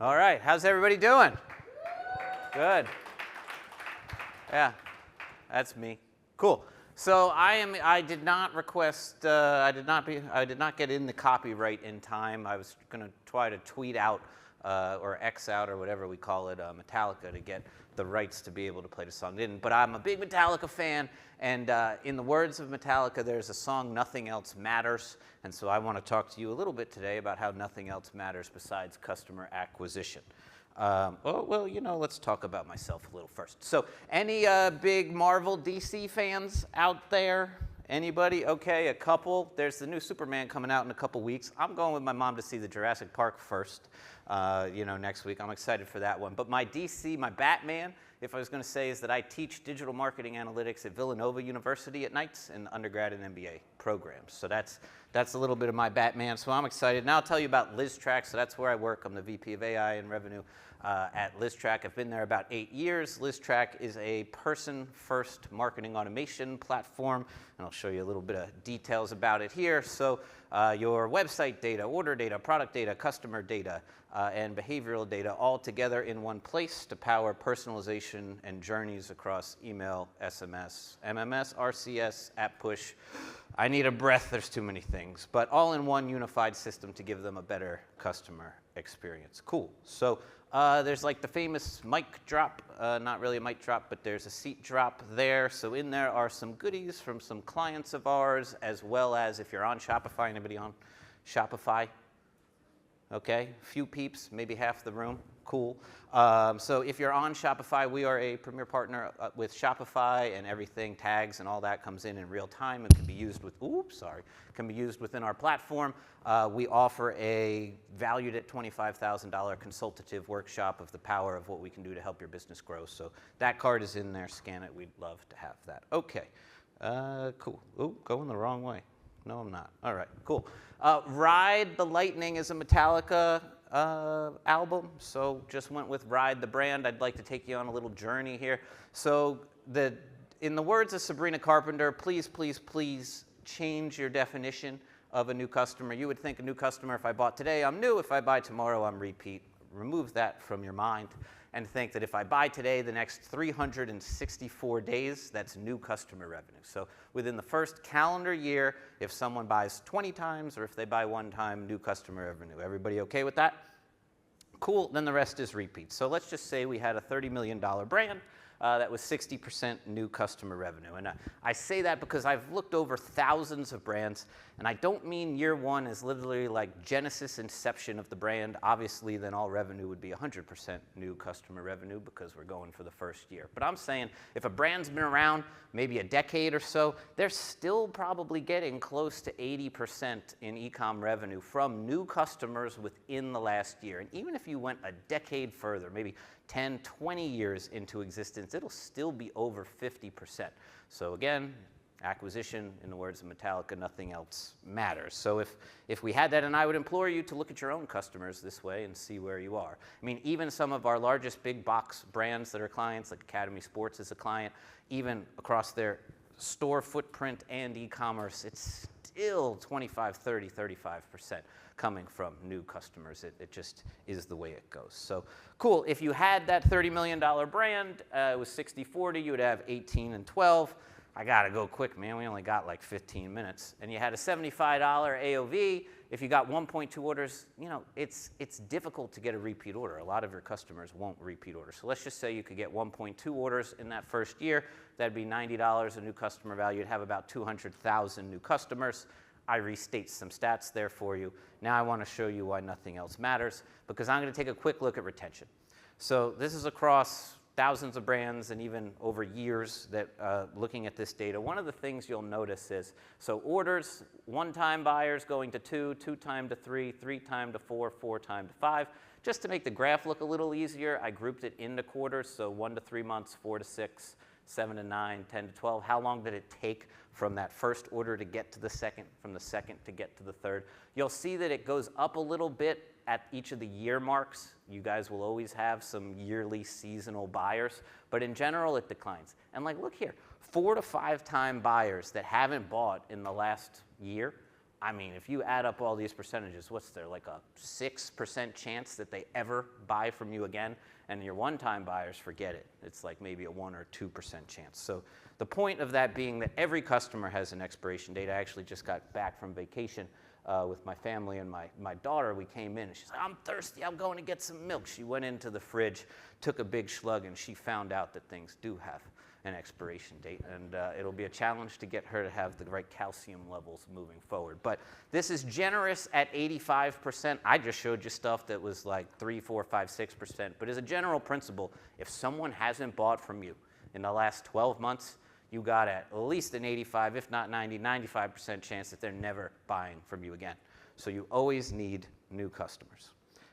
All right, how's everybody doing? Good. Yeah, that's me. Cool. So I did not request. I did not get in the copyright in time. I was going to try to tweet out or X out or whatever we call it, Metallica, to get the rights to be able to play the song. Didn't. But I'm a big Metallica fan, and in the words of Metallica, there's a song, "Nothing Else Matters," and so I want to talk to you a little bit today about how nothing else matters besides customer acquisition. Let's talk about myself a little first. So, any big Marvel DC fans out there? Anybody? Okay, a couple. There's the new Superman coming out in a couple weeks. I'm going with my mom to see the Jurassic Park first, next week. I'm excited for that one. But my DC, my Batman, if I was going to say, is that I teach digital marketing analytics at Villanova University at nights in undergrad and MBA programs. So that's a little bit of my Batman. So I'm excited. Now I'll tell you about Listrak. So that's where I work. I'm the VP of AI and Revenue at Listrak. I've been there about 8 years. Listrak is a person-first marketing automation platform, and I'll show you a little bit of details about it here. So your website data, order data, product data, customer data, and behavioral data all together in one place to power personalization and journeys across email, SMS, MMS, RCS, app push. I need a breath, there's too many things, but all in one unified system to give them a better customer experience. Cool. So there's like the famous mic drop, not really a mic drop, but there's a seat drop there. So in there are some goodies from some clients of ours, as well as if you're on Shopify. Anybody on Shopify? Okay, few peeps, maybe half the room. Cool. So if you're on Shopify, we are a premier partner with Shopify, and everything, tags and all that, comes in real time and can be used with, can be used within our platform. We offer a valued at $25,000 consultative workshop of the power of what we can do to help your business grow. So that card is in there, scan it, we'd love to have that. Okay, cool. Ooh, going the wrong way. No, I'm not. All right, cool. Ride the Lightning is a Metallica album, so just went with Ride the brand. I'd like to take you on a little journey here. So in the words of Sabrina Carpenter, please, please, please change your definition of a new customer. You would think a new customer, if I bought today, I'm new. If I buy tomorrow, I'm repeat. Remove that from your mind and think that if I buy today, the next 364 days, that's new customer revenue. So within the first calendar year, if someone buys 20 times or if they buy one time, new customer revenue. Everybody okay with that? Cool, then the rest is repeats. So let's just say we had a $30 million brand. That was 60% new customer revenue. And I say that because I've looked over thousands of brands, and I don't mean year one is literally like Genesis inception of the brand. Obviously, then all revenue would be 100% new customer revenue because we're going for the first year. But I'm saying if a brand's been around maybe a decade or so, they're still probably getting close to 80% in e-com revenue from new customers within the last year. And even if you went a decade further, maybe 10, 20 years into existence, it'll still be over 50%. So again, acquisition, in the words of Metallica, nothing else matters. So if we had that, and I would implore you to look at your own customers this way and see where you are. I mean, even some of our largest big box brands that are clients, like Academy Sports is a client, even across their store footprint and e-commerce, it's still 25, 30, 35% coming from new customers. It just is the way it goes. So cool. If you had that $30 million brand, it was 60-40, you would have 18 and 12. I gotta go quick, man. We only got like 15 minutes. And you had a $75 AOV. If you got 1.2 orders, it's difficult to get a repeat order. A lot of your customers won't repeat order. So let's just say you could get 1.2 orders in that first year. That'd be $90 a new customer value. You'd have about 200,000 new customers. I restate some stats there for you. Now I want to show you why nothing else matters, because I'm going to take a quick look at retention. So this is across thousands of brands and even over years that looking at this data. One of the things you'll notice is, so orders, one-time buyers going to 2, 2-time to 3, 3-time to 4, 4-time to 5. Just to make the graph look a little easier, I grouped it into quarters, so 1 to 3 months, 4 to 6, 7 to 9, 10 to 12. How long did it take from that first order to get to the second, from the second to get to the third? You'll see that it goes up a little bit at each of the year marks. You guys will always have some yearly seasonal buyers, but in general it declines. And like, look here, 4 to 5 time buyers that haven't bought in the last year I mean, if you add up all these percentages, what's there, like a 6% chance that they ever buy from you again? And your one-time buyers, forget it. It's like maybe a 1 or 2% chance. So the point of that being that every customer has an expiration date. I actually just got back from vacation with my family and my daughter. We came in and she's like, I'm thirsty, I'm going to get some milk. She went into the fridge, took a big slug, and she found out that things do have an expiration date, and it'll be a challenge to get her to have the right calcium levels moving forward. But this is generous at 85%. I just showed you stuff that was like 3, 4, 5, 6%. But as a general principle, if someone hasn't bought from you in the last 12 months, you got at least an 85, if not 90, 95% chance that they're never buying from you again. So you always need new customers.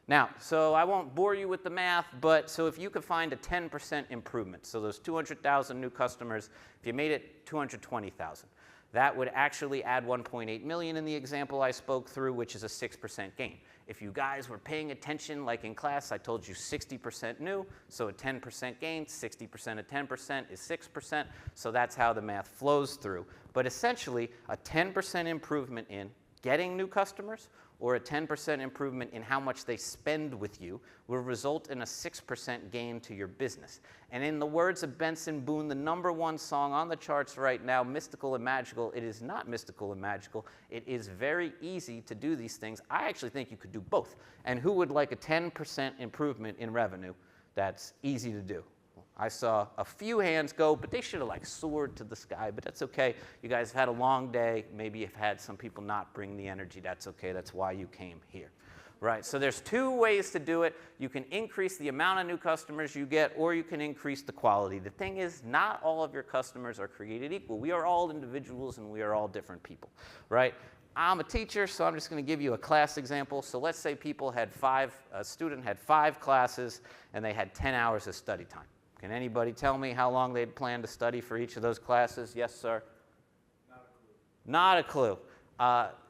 Now, so I won't bore you with the math, but so if you could find a 10% improvement, so those 200,000 new customers, if you made it 220,000, that would actually add 1.8 million in the example I spoke through, which is a 6% gain. If you guys were paying attention, like in class, I told you 60% new, so a 10% gain, 60% of 10% is 6%, so that's how the math flows through. But essentially, a 10% improvement in getting new customers or a 10% improvement in how much they spend with you will result in a 6% gain to your business. And in the words of Benson Boone, the #1 song on the charts right now, Mystical and Magical, it is not mystical and magical. It is very easy to do these things. I actually think you could do both. And who would like a 10% improvement in revenue? That's easy to do. I saw a few hands go, but they should have like soared to the sky, but that's okay. You guys have had a long day. Maybe you've had some people not bring the energy. That's okay. That's why you came here, right? So there's 2 ways to do it. You can increase the amount of new customers you get, or you can increase the quality. The thing is, not all of your customers are created equal. We are all individuals, and we are all different people, right? I'm a teacher, so I'm just going to give you a class example. So let's say a student had 5 classes, and they had 10 hours of study time. Can anybody tell me how long they'd plan to study for each of those classes? Yes, sir? Not a clue.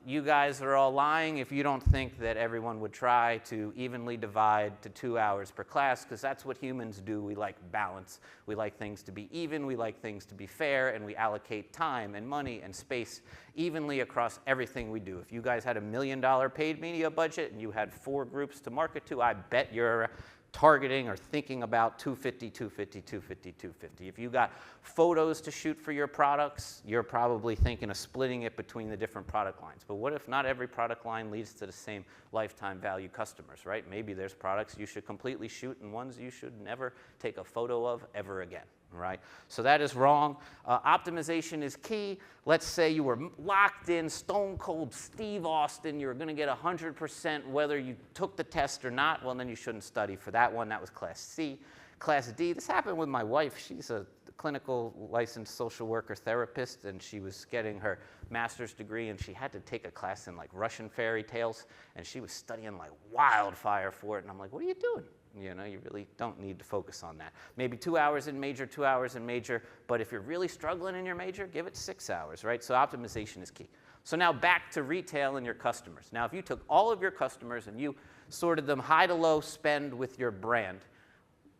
You guys are all lying if you don't think that everyone would try to evenly divide to 2 hours per class, because that's what humans do. We like balance. We like things to be even. We like things to be fair, and we allocate time and money and space evenly across everything we do. If you guys had $1 million paid media budget and you had 4 groups to market to, I bet you're targeting or thinking about 250, 250, 250, 250. If you got photos to shoot for your products, you're probably thinking of splitting it between the different product lines. But what if not every product line leads to the same lifetime value customers, right? Maybe there's products you should completely shoot and ones you should never take a photo of ever again. Right? So that is wrong. Optimization is key. Let's say you were locked in, stone cold Steve Austin. You were going to get 100% whether you took the test or not. Well, then you shouldn't study for that one. That was Class C. Class D, this happened with my wife. She's a clinical licensed social worker therapist, and she was getting her master's degree, and she had to take a class in like Russian fairy tales, and she was studying like wildfire for it. And I'm like, what are you doing? You know, you really don't need to focus on that. Maybe 2 hours in major, 2 hours in major, but if you're really struggling in your major, give it 6 hours, right? So optimization is key. So now back to retail and your customers. Now, if you took all of your customers and you sorted them high to low spend with your brand,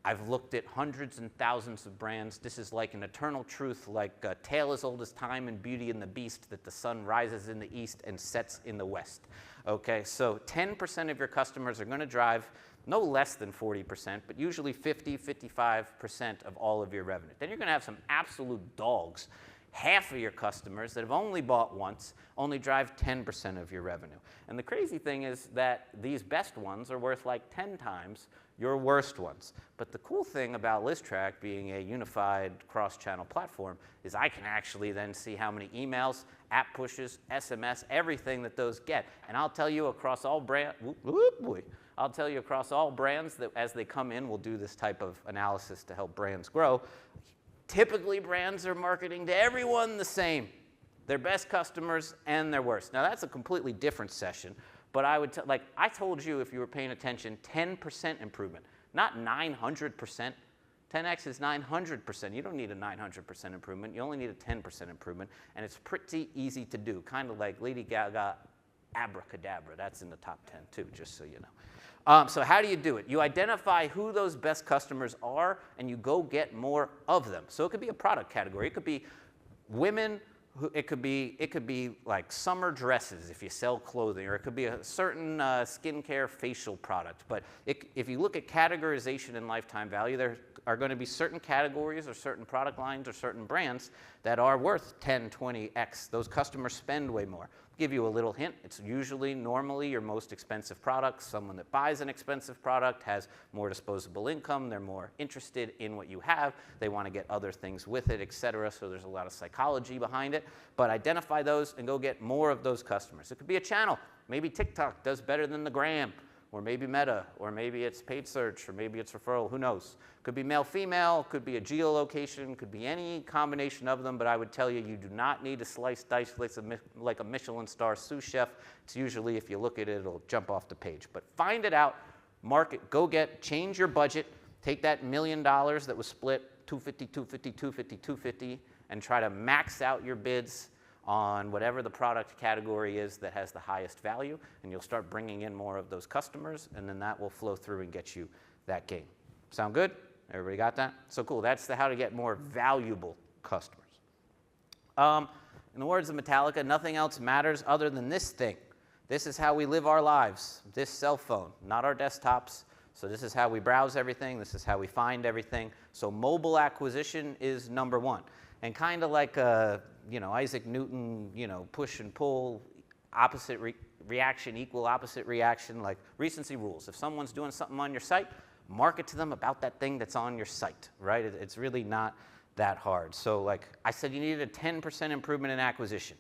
I've looked at hundreds and thousands of brands. This is like an eternal truth, like a tale as old as time and Beauty and the Beast, that the sun rises in the east and sets in the west. Okay, so 10% of your customers are going to drive no less than 40%, but usually 50, 55% of all of your revenue. Then you're going to have some absolute dogs. Half of your customers that have only bought once only drive 10% of your revenue. And the crazy thing is that these best ones are worth like 10 times your worst ones. But the cool thing about Listrak being a unified cross-channel platform is I can actually then see how many emails, app pushes, SMS, everything that those get. And I'll tell you across all I'll tell you across all brands that as they come in, we'll do this type of analysis to help brands grow. Typically, brands are marketing to everyone the same, their best customers and their worst. Now, that's a completely different session, but I would like I told you, if you were paying attention, 10% improvement, not 900%. 10x is 900%. You don't need a 900% improvement. You only need a 10% improvement, and it's pretty easy to do, kind of like Lady Gaga, abracadabra. That's in the top 10 too, just so you know. So how do you do it? You identify who those best customers are, and you go get more of them. So it could be a product category. It could be women it could be like summer dresses if you sell clothing, or it could be a certain skincare facial product. But if you look at categorization and lifetime value, there are going to be certain categories or certain product lines or certain brands that are worth 10, 20x. Those customers spend way more. Give you a little hint. It's usually normally your most expensive product. Someone that buys an expensive product has more disposable income. They're more interested in what you have. They want to get other things with it, et cetera. So there's a lot of psychology behind it. But identify those and go get more of those customers. It could be a channel. Maybe TikTok does better than the gram, or maybe Meta, or maybe it's paid search, or maybe it's referral. Who knows? Could be male, female, could be a geolocation, could be any combination of them, but I would tell you, you do not need to slice dice like a Michelin star sous chef. It's usually, if you look at it, it'll jump off the page. But find it out, market, change your budget, take that $1 million that was split 250, 250, 250, 250, and try to max out your bids on whatever the product category is that has the highest value, and you'll start bringing in more of those customers, and then that will flow through and get you that gain. Sound good? Everybody got that? So cool. That's how to get more valuable customers. In the words of Metallica, nothing else matters other than this thing. This is how we live our lives, this cell phone, not our desktops. So this is how we browse everything. This is how we find everything. So mobile acquisition is number one. And kind of like Isaac Newton, push and pull, opposite reaction equal opposite reaction, like recency rules. If someone's doing something on your site, market to them about that thing that's on your site, right? It's really not that hard. So like I said, you needed a 10% improvement in acquisition.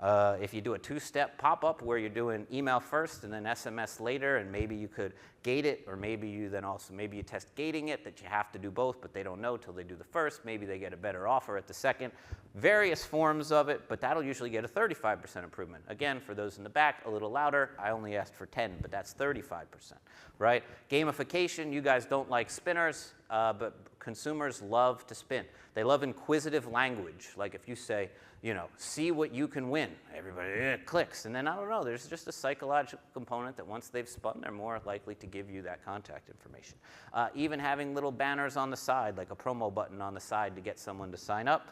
If you do a two-step pop-up where you're doing email first and then SMS later, and maybe you could gate it, or maybe you test gating it, that you have to do both, but they don't know till they do the first. Maybe they get a better offer at the second. Various forms of it, but that'll usually get a 35% improvement. Again, for those in the back, a little louder. I only asked for 10, but that's 35%, right? Gamification, you guys don't like spinners, but consumers love to spin. They love inquisitive language. Like if you say, see what you can win. Everybody clicks. And then, I don't know, there's just a psychological component that once they've spun, they're more likely to give you that contact information. Even having little banners on the side, like a promo button on the side to get someone to sign up,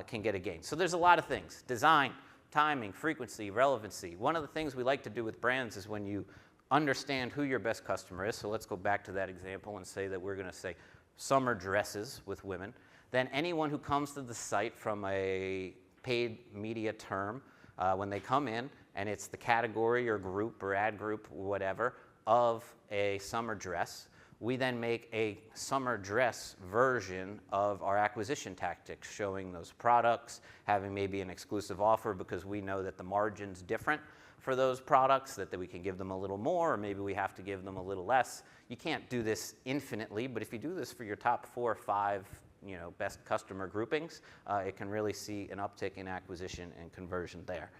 can get a gain. So there's a lot of things. Design, timing, frequency, relevancy. One of the things we like to do with brands is when you understand who your best customer is. So let's go back to that example and say that we're going to say summer dresses with women. Then anyone who comes to the site from a paid media term, when they come in, and it's the category or group or ad group, whatever, of a summer dress, we then make a summer dress version of our acquisition tactics, showing those products, having maybe an exclusive offer because we know that the margin's different for those products, that we can give them a little more, or maybe we have to give them a little less. You can't do this infinitely, but if you do this for your top 4 or 5 best customer groupings, it can really see an uptick in acquisition and conversion there.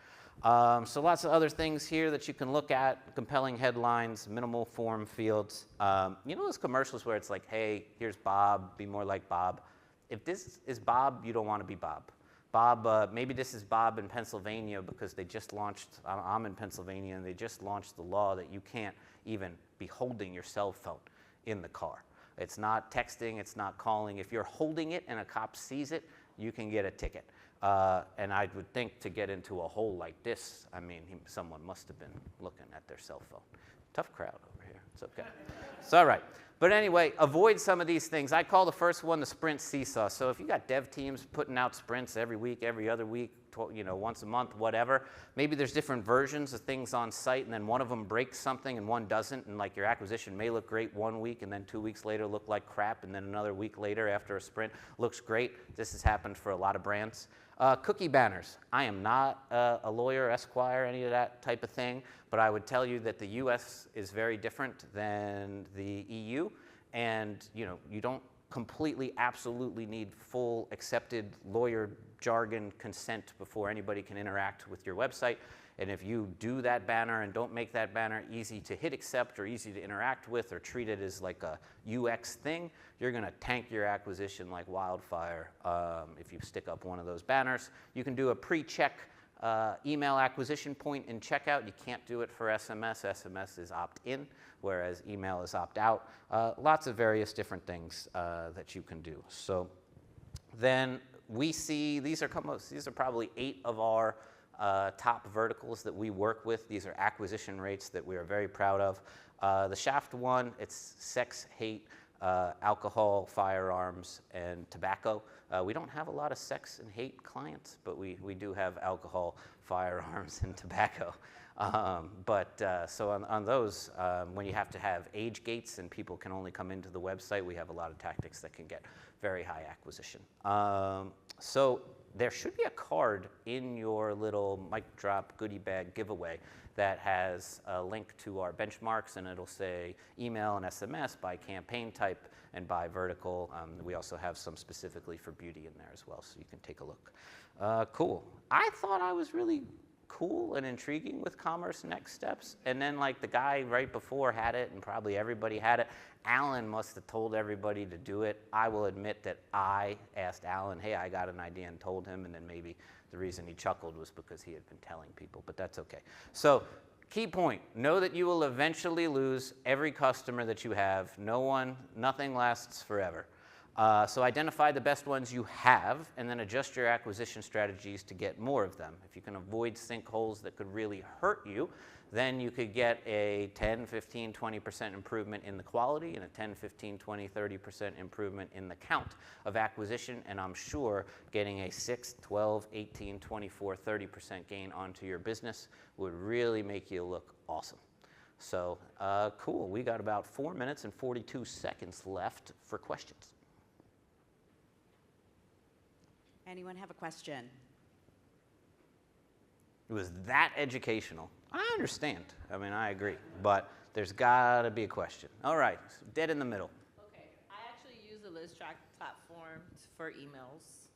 So lots of other things here that you can look at: compelling headlines, minimal form fields. Those commercials where it's like, hey, here's Bob, be more like Bob. If this is Bob, you don't want to be Bob. Bob, maybe this is Bob in Pennsylvania because they just launched, I'm in Pennsylvania, and they just launched the law that you can't even be holding your cell phone in the car. It's not texting, it's not calling. If you're holding it and a cop sees it, you can get a ticket. And I would think to get into a hole like this, someone must have been looking at their cell phone. Tough crowd over here. It's okay. It's all right. But anyway, avoid some of these things. I call the first one the sprint seesaw. So if you got dev teams putting out sprints every week, every other week, once a month, whatever, maybe there's different versions of things on site, and then one of them breaks something and one doesn't, and like your acquisition may look great one week and then 2 weeks later look like crap, and then another week later after a sprint looks great. This has happened for a lot of brands. Cookie banners. I am not a lawyer, Esquire, any of that type of thing, but I would tell you that the US is very different than the EU, and you don't completely, absolutely need full accepted lawyer jargon consent before anybody can interact with your website. And if you do that banner and don't make that banner easy to hit accept or easy to interact with, or treat it as like a UX thing, you're going to tank your acquisition like wildfire if you stick up one of those banners. You can do a pre-check email acquisition point in checkout. You can't do it for SMS. SMS is opt-in, whereas email is opt-out. Lots of various different things that you can do. So then we see these are probably 8 of our top verticals that we work with. These are acquisition rates that we are very proud of. The shaft one, it's sex, hate, alcohol, firearms, and tobacco. We don't have a lot of sex and hate clients, but we do have alcohol, firearms, and tobacco. So on those, when you have to have age gates and people can only come into the website, we have a lot of tactics that can get very high acquisition. So there should be a card in your little mic drop goodie bag giveaway that has a link to our benchmarks, and it'll say email and SMS by campaign type and by vertical. We also have some specifically for beauty in there as well, so you can take a look. Cool. I thought I was really cool and intriguing with Commerce Next Steps, and then like the guy right before had it, and probably everybody had it. Alan must have told everybody to do it. I will admit that I asked Alan, hey, I got an idea, and told him, and then maybe the reason he chuckled was because he had been telling people, but that's okay. So key point, know that you will eventually lose every customer that you have. Nothing lasts forever. So identify the best ones you have, and then adjust your acquisition strategies to get more of them. If you can avoid sinkholes that could really hurt you, then you could get a 10, 15, 20% improvement in the quality, and a 10, 15, 20, 30% improvement in the count of acquisition, and I'm sure getting a 6, 12, 18, 24, 30% gain onto your business would really make you look awesome. So cool, we got about 4 minutes and 42 seconds left for questions. Anyone have a question? It was that educational. I understand. I mean, I agree. But there's got to be a question. All right. Dead in the middle. Okay. I actually use the Listrak platform for emails.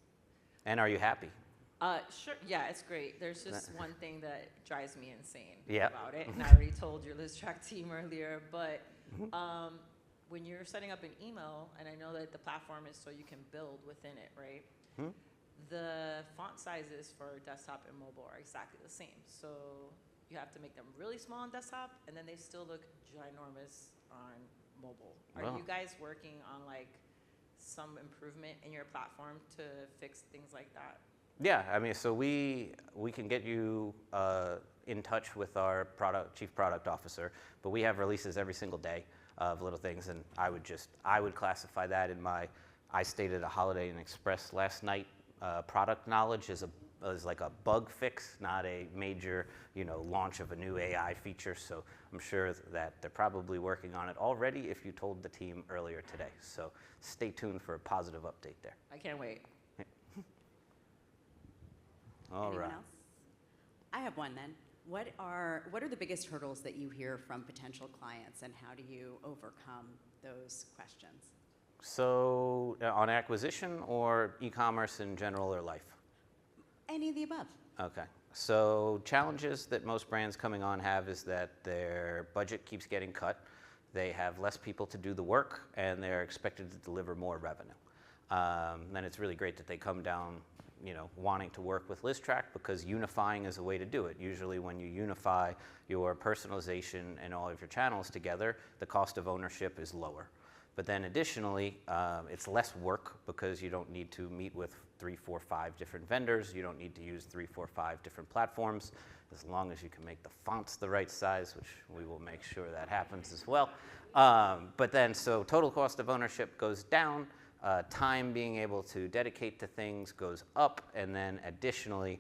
And are you happy? Sure. Yeah, it's great. There's just one thing that drives me insane about it. And I already told your Listrak team earlier. But when you're setting up an email, and I know that the platform is so you can build within it, right? The font sizes for desktop and mobile are exactly the same. So you have to make them really small on desktop, and then they still look ginormous on mobile. Are you guys working on like some improvement in your platform to fix things like that? Yeah, I mean, so we can get you in touch with our chief product officer, but we have releases every single day of little things, and I would classify that in my, I stayed at a Holiday Inn Express last night. Product knowledge is like a bug fix, not a major, launch of a new AI feature. So I'm sure that they're probably working on it already if you told the team earlier today. So stay tuned for a positive update there. I can't wait. All right. Anyone else? I have one then. What are the biggest hurdles that you hear from potential clients, and how do you overcome those questions? So on acquisition or e-commerce in general or life? Any of the above. Okay. So challenges that most brands coming on have is that their budget keeps getting cut. They have less people to do the work, and they're expected to deliver more revenue. Then it's really great that they come down, wanting to work with Listrak, because unifying is a way to do it. Usually when you unify your personalization and all of your channels together, the cost of ownership is lower. But then additionally, it's less work because you don't need to meet with 3, 4, 5 different vendors. You don't need to use 3, 4, 5 different platforms, as long as you can make the fonts the right size, which we will make sure that happens as well. But then, so total cost of ownership goes down, time being able to dedicate to things goes up, and then additionally,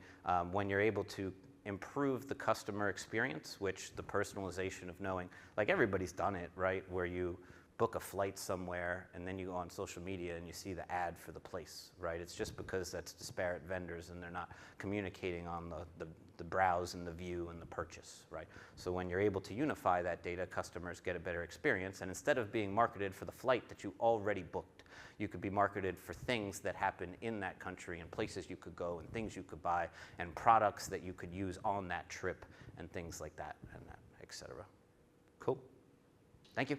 when you're able to improve the customer experience, which the personalization of knowing, like everybody's done it, right, where you book a flight somewhere, and then you go on social media and you see the ad for the place, right? It's just because that's disparate vendors and they're not communicating on the browse and the view and the purchase, right? So when you're able to unify that data, customers get a better experience, and instead of being marketed for the flight that you already booked, you could be marketed for things that happen in that country, and places you could go, and things you could buy, and products that you could use on that trip, and things like that, and that, et cetera. Cool. Thank you.